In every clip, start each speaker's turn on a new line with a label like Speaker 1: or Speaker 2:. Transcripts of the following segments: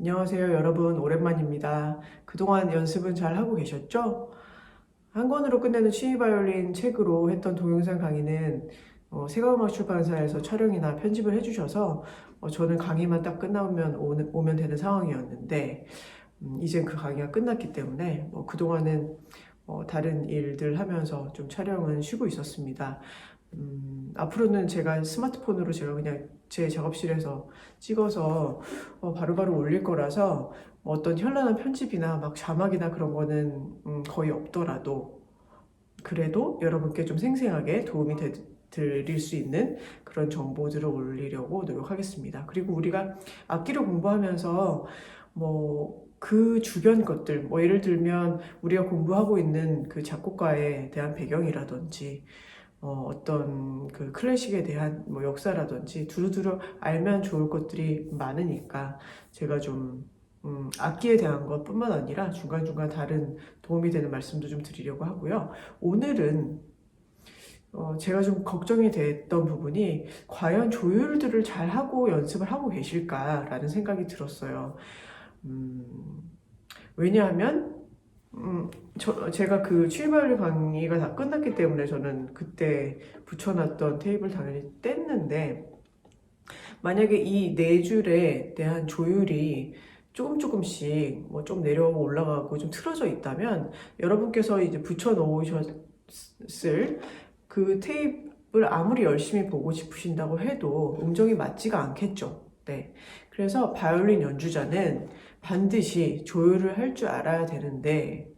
Speaker 1: 안녕하세요, 여러분. 오랜만입니다. 그동안 연습은 잘 하고 계셨죠? 한 권으로 끝내는 취미 바이올린 책으로 했던 동영상 강의는 세가음악 출판사에서 촬영이나 편집을 해주셔서 저는 강의만 딱 끝나면 오면 되는 상황이었는데 이젠 그 강의가 끝났기 때문에 그동안은 다른 일들 하면서 좀 촬영은 쉬고 있었습니다. 앞으로는 제가 스마트폰으로 제가 그냥 제 작업실에서 찍어서 바로바로 올릴 거라서 어떤 현란한 편집이나 막 자막이나 그런 거는 거의 없더라도 그래도 여러분께 좀 생생하게 도움이 드릴 수 있는 그런 정보들을 올리려고 노력하겠습니다. 그리고 우리가 악기를 공부하면서 그 주변 것들, 예를 들면 우리가 공부하고 있는 그 작곡가에 대한 배경이라든지 어떤 그 클래식에 대한 역사라든지 두루두루 알면 좋을 것들이 많으니까 제가 좀 악기에 대한 것뿐만 아니라 중간중간 다른 도움이 되는 말씀도 좀 드리려고 하고요. 오늘은 제가 좀 걱정이 됐던 부분이 과연 조율들을 잘 하고 연습을 하고 계실까라는 생각이 들었어요. 왜냐하면 제가 그 취미발레 강의가 다 끝났기 때문에 저는 그때 붙여놨던 테이프를 당연히 뗐는데 만약에 이 네 줄에 대한 조율이 조금씩 좀 내려오고 올라가고 좀 틀어져 있다면 여러분께서 이제 붙여 놓으셨을 그 테이프를 아무리 열심히 보고 싶으신다고 해도 음정이 맞지가 않겠죠. 네. 그래서 바이올린 연주자는 반드시 조율을 할 줄 알아야 되는데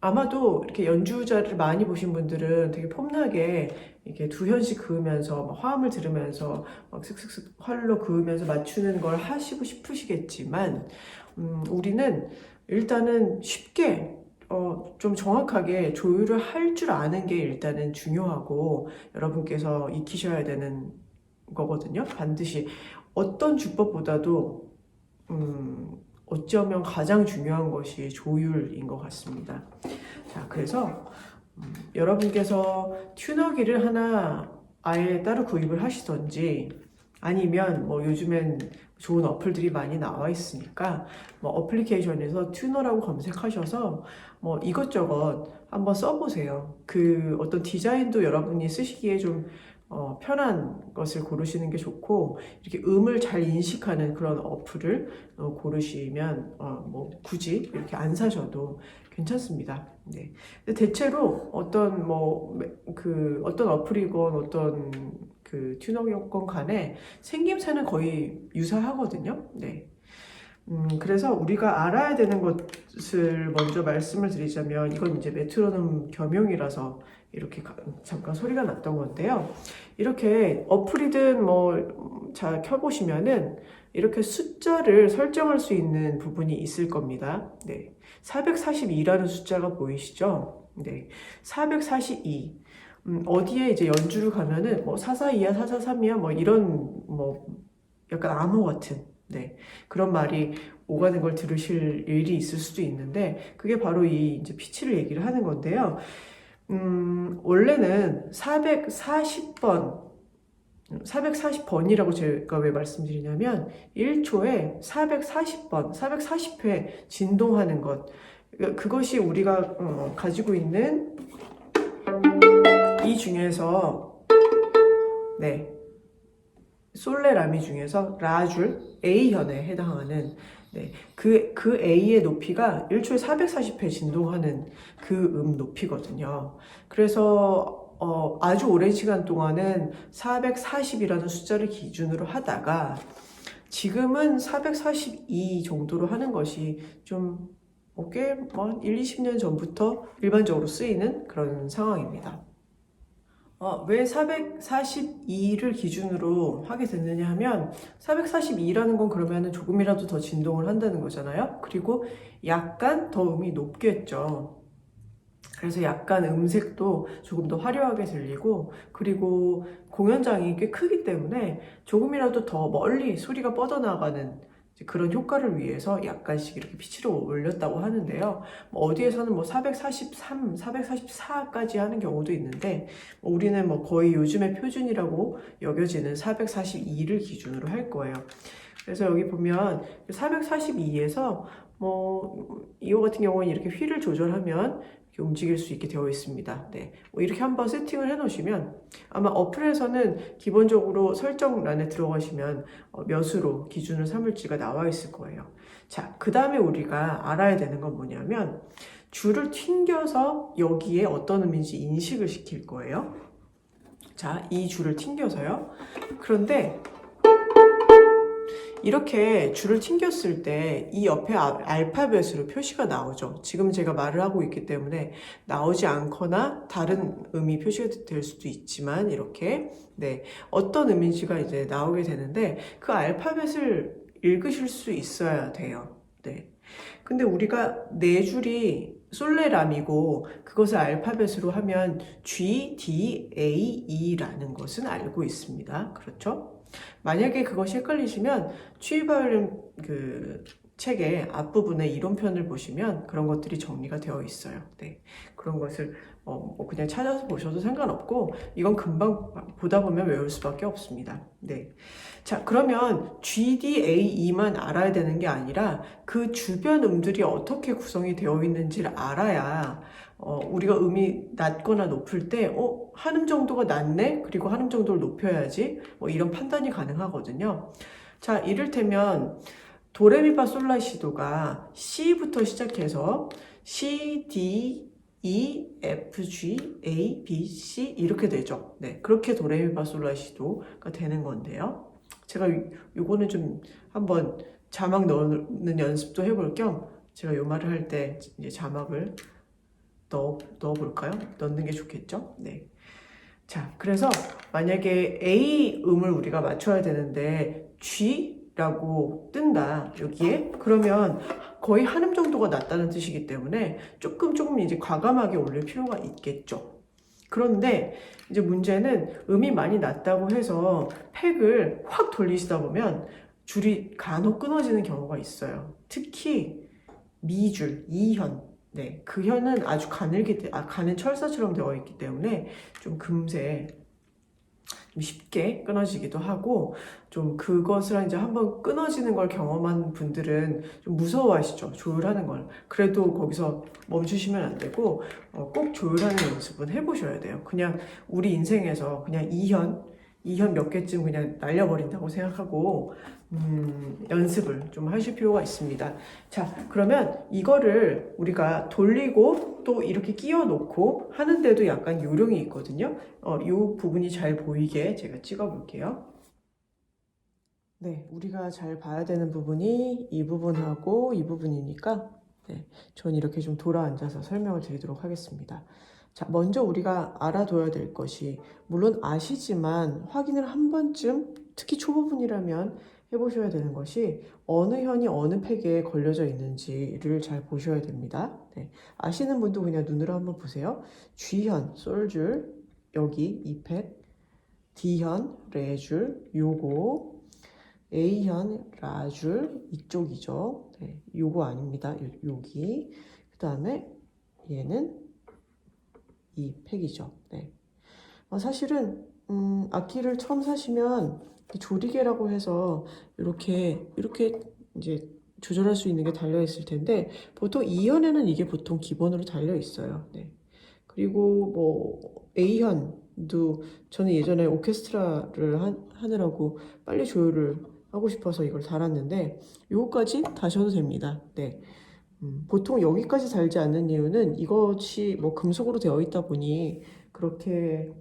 Speaker 1: 아마도 이렇게 연주자를 많이 보신 분들은 되게 폼나게 이렇게 두 현씩 그으면서 화음을 들으면서 막 슥슥슥 활로 그으면서 맞추는 걸 하시고 싶으시겠지만 우리는 일단은 쉽게 좀 정확하게 조율을 할 줄 아는 게 일단은 중요하고 여러분께서 익히셔야 되는 거거든요. 반드시 어떤 주법보다도 어쩌면 가장 중요한 것이 조율인 것 같습니다. 자, 그래서 여러분께서 튜너기를 하나 아예 따로 구입을 하시던지 아니면 요즘엔 좋은 어플들이 많이 나와 있으니까 어플리케이션에서 튜너라고 검색하셔서 이것저것 한번 써보세요. 그 어떤 디자인도 여러분이 쓰시기에 좀 편한 것을 고르시는 게 좋고 이렇게 음을 잘 인식하는 그런 어플을 고르시면 굳이 이렇게 안 사셔도 괜찮습니다. 네. 근데 대체로 어떤 어떤 어플이건 어떤 그 튜너건 간에 생김새는 거의 유사하거든요. 네. 그래서 우리가 알아야 되는 것을 먼저 말씀을 드리자면 이건 이제 메트로놈 겸용이라서 이렇게 잠깐 소리가 났던 건데요. 이렇게 어플이든 잘 켜보시면은 이렇게 숫자를 설정할 수 있는 부분이 있을 겁니다. 네. 442라는 숫자가 보이시죠? 네. 442. 어디에 이제 연주를 가면은 442야, 443이야, 이런 약간 암호 같은 네. 그런 말이 오가는 걸 들으실 일이 있을 수도 있는데 그게 바로 이 이제 피치를 얘기를 하는 건데요. 원래는 440번 440번이라고 제가 왜 말씀드리냐면 1초에 440번, 440회 진동하는 것 그것이 우리가 가지고 있는 이 중에서 네. 솔레라미 중에서 라줄 A현에 해당하는 그 A의 높이가 1초에 440회 진동하는 그 높이거든요. 그래서 아주 오랜 시간 동안은 440이라는 숫자를 기준으로 하다가 지금은 442 정도로 하는 것이 좀 꽤 1, 20년 전부터 일반적으로 쓰이는 그런 상황입니다. 왜 442를 기준으로 하게 됐느냐 하면 442라는 건 그러면은 조금이라도 더 진동을 한다는 거잖아요. 그리고 약간 더 음이 높겠죠. 그래서 약간 음색도 조금 더 화려하게 들리고 그리고 공연장이 꽤 크기 때문에 조금이라도 더 멀리 소리가 뻗어나가는 그런 효과를 위해서 약간씩 이렇게 피치를 올렸다고 하는데요. 어디에서는 443, 444까지 하는 경우도 있는데 우리는 거의 요즘의 표준이라고 여겨지는 442를 기준으로 할 거예요. 그래서 여기 보면 442에서 뭐 이거 같은 경우는 이렇게 휠을 조절하면 이렇게 움직일 수 있게 되어 있습니다. 네, 뭐 이렇게 한번 세팅을 해 놓으시면 아마 어플에서는 기본적으로 설정란에 들어가시면 몇으로 기준을 삼을지가 나와 있을 거예요. 자, 그 다음에 우리가 알아야 되는 건 뭐냐면 줄을 튕겨서 여기에 어떤 음인지 인식을 시킬 거예요. 자, 이 줄을 튕겨서요. 그런데 이렇게 줄을 튕겼을 때 이 옆에 알파벳으로 표시가 나오죠. 지금 제가 말을 하고 있기 때문에 나오지 않거나 다른 의미 표시가 될 수도 있지만 이렇게 네, 어떤 의미인지가 이제 나오게 되는데 그 알파벳을 읽으실 수 있어야 돼요. 네. 근데 우리가 네 줄이 솔레람이고 그것을 알파벳으로 하면 G, D, A, E라는 것은 알고 있습니다. 그렇죠? 만약에 그것이 헷갈리시면 취이바이올린 그 책의 앞부분에 이론편을 보시면 그런 것들이 정리가 되어 있어요. 네. 그런 것을 뭐 그냥 찾아서 보셔도 상관없고 이건 금방 보다 보면 외울 수밖에 없습니다. 네. 자, 그러면 G, D, A, E만 알아야 되는 게 아니라 그 주변 음들이 어떻게 구성이 되어 있는지를 알아야 우리가 음이 낮거나 높을 때 한 음 정도가 낮네? 그리고 한 음 정도를 높여야지 뭐 이런 판단이 가능하거든요. 자, 이를테면 도레미파솔라시도가 C부터 시작해서 C, D, E, F, G, A, B, C 이렇게 되죠. 네, 그렇게 도레미파솔라시도가 되는 건데요. 제가 요거는 좀 한번 자막 넣는 연습도 해볼 겸 제가 요 말을 할 때 이제 자막을 넣어볼까요? 넣는 게 좋겠죠? 네. 자, 그래서 만약에 A 음을 우리가 맞춰야 되는데 G라고 뜬다, 여기에. 그러면 거의 한 음 정도가 낮다는 뜻이기 때문에 조금 이제 과감하게 올릴 필요가 있겠죠. 그런데 이제 문제는 음이 많이 낮다고 해서 팩을 확 돌리시다 보면 줄이 간혹 끊어지는 경우가 있어요. 특히 미줄, 이현. 네, 그 현은 아주 가는 철사처럼 되어 있기 때문에 좀 금세 좀 쉽게 끊어지기도 하고 좀 그것을 이제 한번 끊어지는 걸 경험한 분들은 좀 무서워하시죠. 조율하는 걸. 그래도 거기서 멈추시면 안 되고 꼭 조율하는 연습은 해보셔야 돼요. 그냥 우리 인생에서 그냥 이현 몇 개쯤 그냥 날려버린다고 생각하고 연습을 좀 하실 필요가 있습니다. 자, 그러면 이거를 우리가 돌리고 또 이렇게 끼워 놓고 하는데도 약간 요령이 있거든요. 이 부분이 잘 보이게 제가 찍어 볼게요. 네, 우리가 잘 봐야 되는 부분이 이 부분하고 이 부분이니까 네, 전 이렇게 좀 돌아 앉아서 설명을 드리도록 하겠습니다. 자, 먼저 우리가 알아둬야 될 것이, 물론 아시지만 확인을 한 번쯤, 특히 초보분이라면 해보셔야 되는 것이 어느 현이 어느 팩에 걸려져 있는지를 잘 보셔야 됩니다. 네, 아시는 분도 그냥 눈으로 한번 보세요. G현, 솔줄, 여기 이 팩, D현, 레줄, 요거, A현, 라줄, 이쪽이죠. 네, 요거 아닙니다. 여기. 그 다음에 얘는 이 팩이죠. 네. 사실은 악기를 처음 사시면 조리개라고 해서 이렇게 이제 조절할 수 있는 게 달려 있을 텐데 보통 2현에는 이게 보통 기본으로 달려 있어요. 네. 그리고 뭐 A현도 저는 예전에 오케스트라를 하느라고 빨리 조율을 하고 싶어서 이걸 달았는데 요거까지 다셔도 됩니다. 네. 보통 여기까지 달지 않는 이유는 이것이 뭐 금속으로 되어 있다 보니 그렇게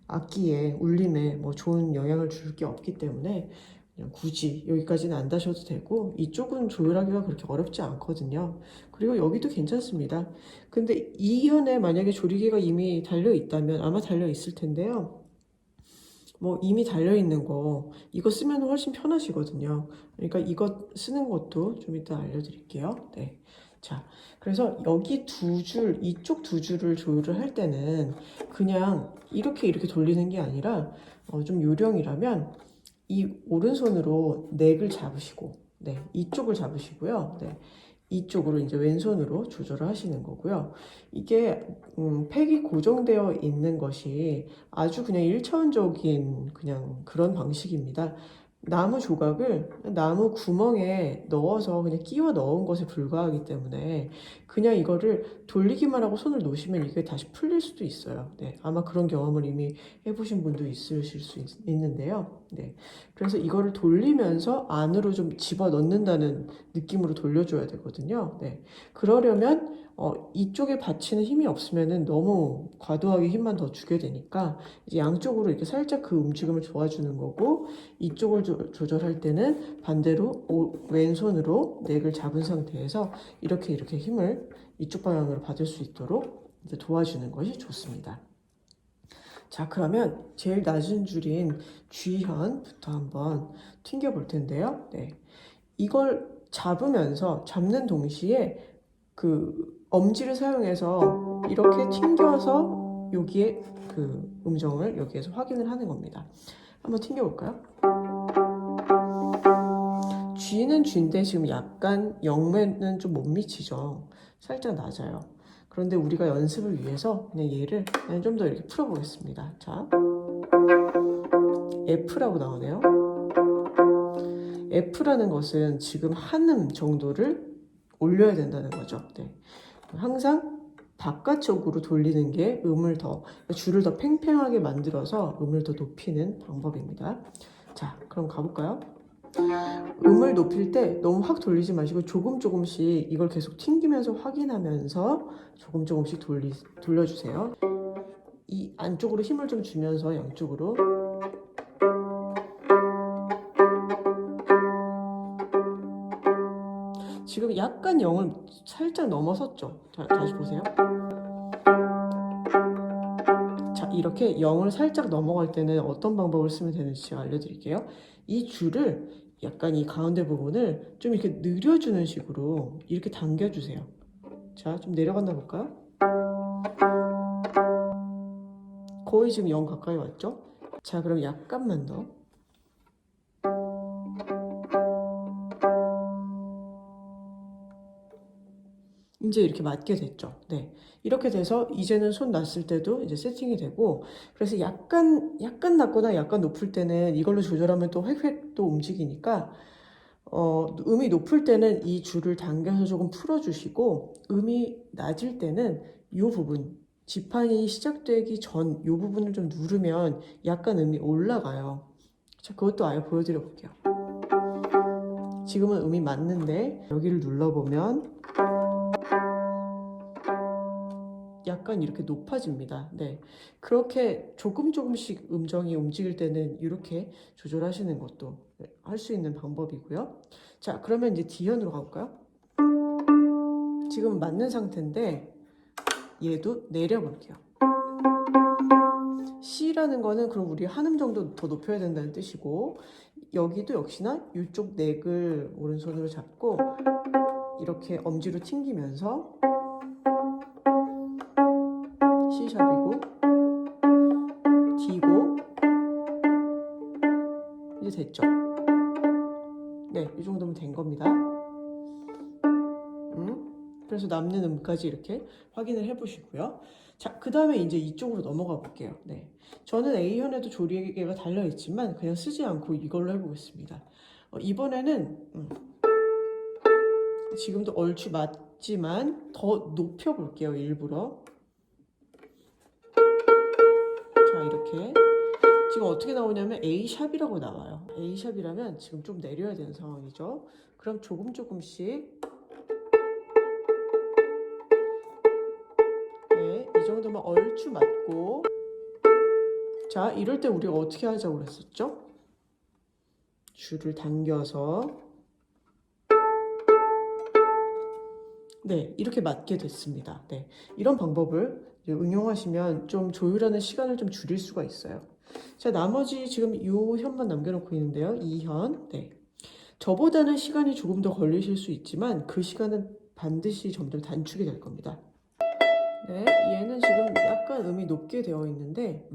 Speaker 1: 악기에 울림에 뭐 좋은 영향을 줄 게 없기 때문에 그냥 굳이 여기까지는 안 다셔도 되고 이쪽은 조율하기가 그렇게 어렵지 않거든요. 그리고 여기도 괜찮습니다. 근데 이 현에 만약에 조리개가 이미 달려 있다면 아마 달려 있을 텐데요. 뭐 이미 달려 있는 거 이거 쓰면 훨씬 편하시거든요. 그러니까 이거 쓰는 것도 좀 이따 알려드릴게요. 네. 자, 그래서 여기 두 줄, 이쪽 두 줄을 조율을 할 때는 그냥 이렇게 돌리는 게 아니라 좀 요령이라면 이 오른손으로 넥을 잡으시고, 네, 이쪽을 잡으시고요. 네, 이쪽으로 이제 왼손으로 조절을 하시는 거고요. 이게 팩이 고정되어 있는 것이 아주 그냥 1차원적인 그냥 그런 방식입니다. 나무 조각을 나무 구멍에 넣어서 그냥 끼워 넣은 것에 불과하기 때문에 그냥 이거를 돌리기만 하고 손을 놓으시면 이게 다시 풀릴 수도 있어요. 네, 아마 그런 경험을 이미 해보신 분도 있으실 수 있는데요. 네, 그래서 이거를 돌리면서 안으로 좀 집어 넣는다는 느낌으로 돌려줘야 되거든요. 네, 그러려면 이쪽에 받치는 힘이 없으면은 너무 과도하게 힘만 더 주게 되니까 이제 양쪽으로 이렇게 살짝 그 움직임을 도와주는 거고, 이쪽을 조절할 때는 반대로 왼손으로 넥을 잡은 상태에서 이렇게 힘을 이쪽 방향으로 받을 수 있도록 이제 도와주는 것이 좋습니다. 자, 그러면 제일 낮은 줄인 G현부터 한번 튕겨 볼 텐데요. 네, 이걸 잡는 동시에 그 엄지를 사용해서 이렇게 튕겨서 여기에 그 음정을 여기에서 확인을 하는 겁니다. 한번 튕겨 볼까요? G는 G인데 지금 약간 영매는 좀 못 미치죠. 살짝 낮아요. 그런데 우리가 연습을 위해서 그냥 얘를 좀 더 이렇게 풀어보겠습니다. 자, F라고 나오네요. F라는 것은 지금 한음 정도를 올려야 된다는 거죠. 네. 항상 바깥쪽으로 돌리는 게 줄을 더 팽팽하게 만들어서 음을 더 높이는 방법입니다. 자, 그럼 가볼까요? 음을 높일 때 너무 확 돌리지 마시고 조금씩 이걸 계속 튕기면서 확인하면서 조금씩 돌려주세요. 이 안쪽으로 힘을 좀 주면서 양쪽으로. 지금 약간 0을 살짝 넘어섰죠? 자, 다시 보세요. 자, 이렇게 0을 살짝 넘어갈 때는 어떤 방법을 쓰면 되는지 제가 알려드릴게요. 이 줄을 약간 이 가운데 부분을 좀 이렇게 늘려주는 식으로 이렇게 당겨주세요. 자, 좀 내려갔나 볼까요? 거의 지금 0 가까이 왔죠? 자, 그럼 약간만 더. 이제 이렇게 맞게 됐죠. 네. 이렇게 돼서 이제는 손 놨을 때도 이제 세팅이 되고, 그래서 약간 낮거나 약간 높을 때는 이걸로 조절하면 또 획획 또 움직이니까, 음이 높을 때는 이 줄을 당겨서 조금 풀어주시고, 음이 낮을 때는 이 부분, 지판이 시작되기 전 이 부분을 좀 누르면 약간 음이 올라가요. 자, 그것도 아예 보여드려 볼게요. 지금은 음이 맞는데 여기를 눌러보면 약간 이렇게 높아집니다. 네, 그렇게 조금씩 음정이 움직일 때는 이렇게 조절하시는 것도 할 수 있는 방법이고요. 자, 그러면 이제 D현으로 가볼까요? 지금 맞는 상태인데 얘도 내려볼게요. C라는 거는 그럼 우리 한음 정도 더 높여야 된다는 뜻이고, 여기도 역시나 이쪽 넥을 오른손으로 잡고 이렇게 엄지로 튕기면서 C샵이고 D고, 이제 됐죠? 네, 이 정도면 된 겁니다. 그래서 남는 음까지 이렇게 확인을 해보시고요. 자, 그 다음에 이제 이쪽으로 넘어가 볼게요. 네, 저는 A현에도 조리개가 달려있지만 그냥 쓰지 않고 이걸로 해보겠습니다. 이번에는 지금도 얼추 맞지만 더 높여볼게요. 일부러. 자, 이렇게 지금 어떻게 나오냐면 A샵이라고 나와요. A샵이라면 지금 좀 내려야 되는 상황이죠. 그럼 조금씩, 네, 이 정도면 얼추 맞고, 자, 이럴 때 우리가 어떻게 하자고 그랬었죠? 줄을 당겨서, 네, 이렇게 맞게 됐습니다. 네, 이런 방법을 응용하시면 좀 조율하는 시간을 좀 줄일 수가 있어요. 자, 나머지 지금 이 현만 남겨놓고 있는데요. 이 현. 네, 저보다는 시간이 조금 더 걸리실 수 있지만 그 시간은 반드시 점점 단축이 될 겁니다. 네, 얘는 지금 약간 음이 높게 되어 있는데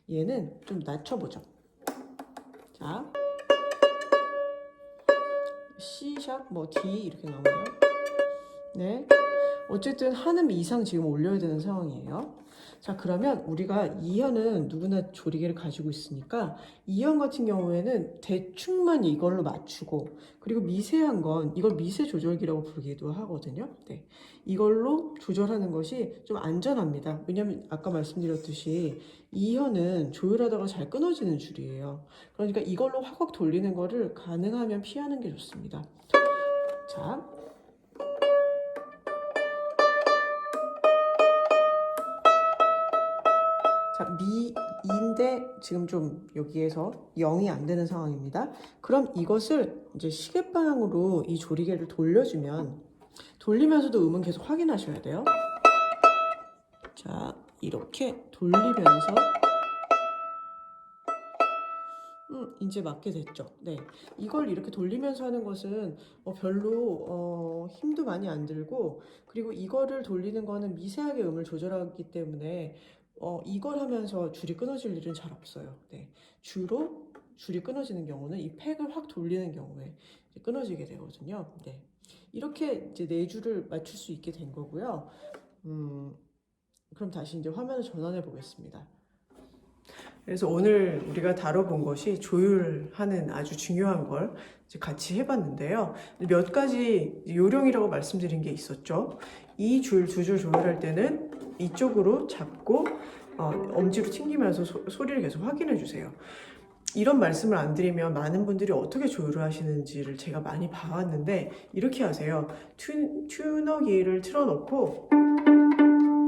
Speaker 1: 얘는 좀 낮춰보죠. 자, C샵, D 이렇게 나오네요. 네, 어쨌든 한음 이상 지금 올려야 되는 상황이에요. 자, 그러면 우리가 2현은 누구나 조리개를 가지고 있으니까 2현 같은 경우에는 대충만 이걸로 맞추고, 그리고 미세한 건 이걸 미세 조절기라고 부르기도 하거든요. 네. 이걸로 조절하는 것이 좀 안전합니다. 왜냐면 아까 말씀드렸듯이 2현은 조율하다가 잘 끊어지는 줄이에요. 그러니까 이걸로 확확 돌리는 거를 가능하면 피하는 게 좋습니다. 자, 미인데 지금 좀 여기에서 0이 안 되는 상황입니다. 그럼 이것을 이제 시계 방향으로 이 조리개를 돌려주면, 돌리면서도 음은 계속 확인하셔야 돼요. 자, 이렇게 돌리면서 이제 맞게 됐죠. 네, 이걸 이렇게 돌리면서 하는 것은 별로 힘도 많이 안 들고, 그리고 이거를 돌리는 거는 미세하게 음을 조절하기 때문에 이걸 하면서 줄이 끊어질 일은 잘 없어요. 네, 주로 줄이 끊어지는 경우는 이 팩을 확 돌리는 경우에 끊어지게 되거든요. 네, 이렇게 이제 네 줄을 맞출 수 있게 된 거고요. 그럼 다시 이제 화면을 전환해 보겠습니다. 그래서 오늘 우리가 다뤄본 것이 조율하는 아주 중요한 걸 이제 같이 해봤는데요. 몇 가지 요령이라고 말씀드린 게 있었죠. 이 줄, 두 줄 조율할 때는 이쪽으로 잡고 엄지로 튕기면서 소리를 계속 확인해 주세요. 이런 말씀을 안 드리면 많은 분들이 어떻게 조율을 하시는지를 제가 많이 봐왔는데, 이렇게 하세요. 튜너기를 틀어놓고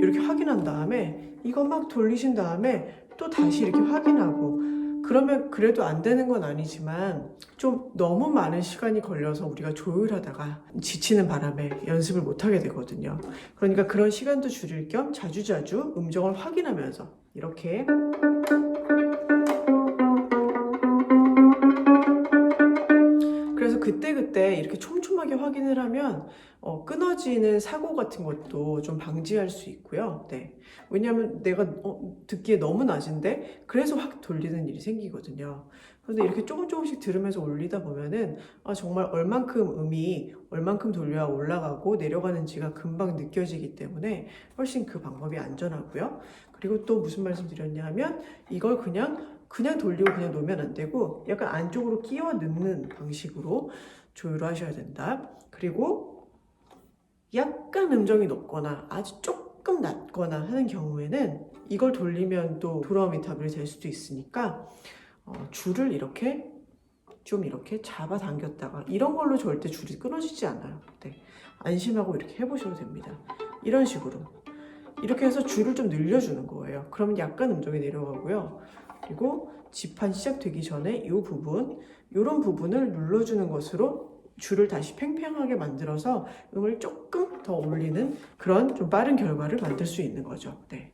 Speaker 1: 이렇게 확인한 다음에 이거 막 돌리신 다음에 또 다시 이렇게 확인하고, 그러면 그래도 안 되는 건 아니지만 좀 너무 많은 시간이 걸려서 우리가 조율하다가 지치는 바람에 연습을 못하게 되거든요. 그러니까 그런 시간도 줄일 겸 자주자주 음정을 확인하면서 이렇게 그래서 그때그때 이렇게 촘촘하게 확인을 하면 끊어지는 사고 같은 것도 좀 방지할 수 있고요. 네. 왜냐하면 내가 듣기에 너무 낮은데 그래서 확 돌리는 일이 생기거든요. 그런데 이렇게 조금씩 들으면서 올리다 보면은 정말 얼만큼 음이 얼만큼 돌려야 올라가고 내려가는지가 금방 느껴지기 때문에 훨씬 그 방법이 안전하고요. 그리고 또 무슨 말씀 드렸냐 하면 이걸 그냥 돌리고 그냥 놓으면 안 되고 약간 안쪽으로 끼워 넣는 방식으로 조율을 하셔야 된다. 그리고 약간 음정이 높거나 아주 조금 낮거나 하는 경우에는 이걸 돌리면 또 돌아오미 타블이 될 수도 있으니까 줄을 이렇게 좀 이렇게 잡아당겼다가, 이런 걸로 절대 줄이 끊어지지 않아요. 네. 안심하고 이렇게 해보셔도 됩니다. 이런 식으로 이렇게 해서 줄을 좀 늘려주는 거예요. 그러면 약간 음정이 내려가고요. 그리고 지판 시작되기 전에 이런 부분을 눌러주는 것으로 줄을 다시 팽팽하게 만들어서 음을 조금 더 올리는 그런 좀 빠른 결과를 만들 수 있는 거죠. 네.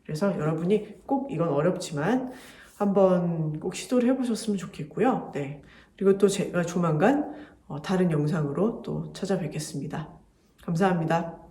Speaker 1: 그래서 여러분이 꼭, 이건 어렵지만 한번 꼭 시도를 해보셨으면 좋겠고요. 네. 그리고 또 제가 조만간 다른 영상으로 또 찾아뵙겠습니다. 감사합니다.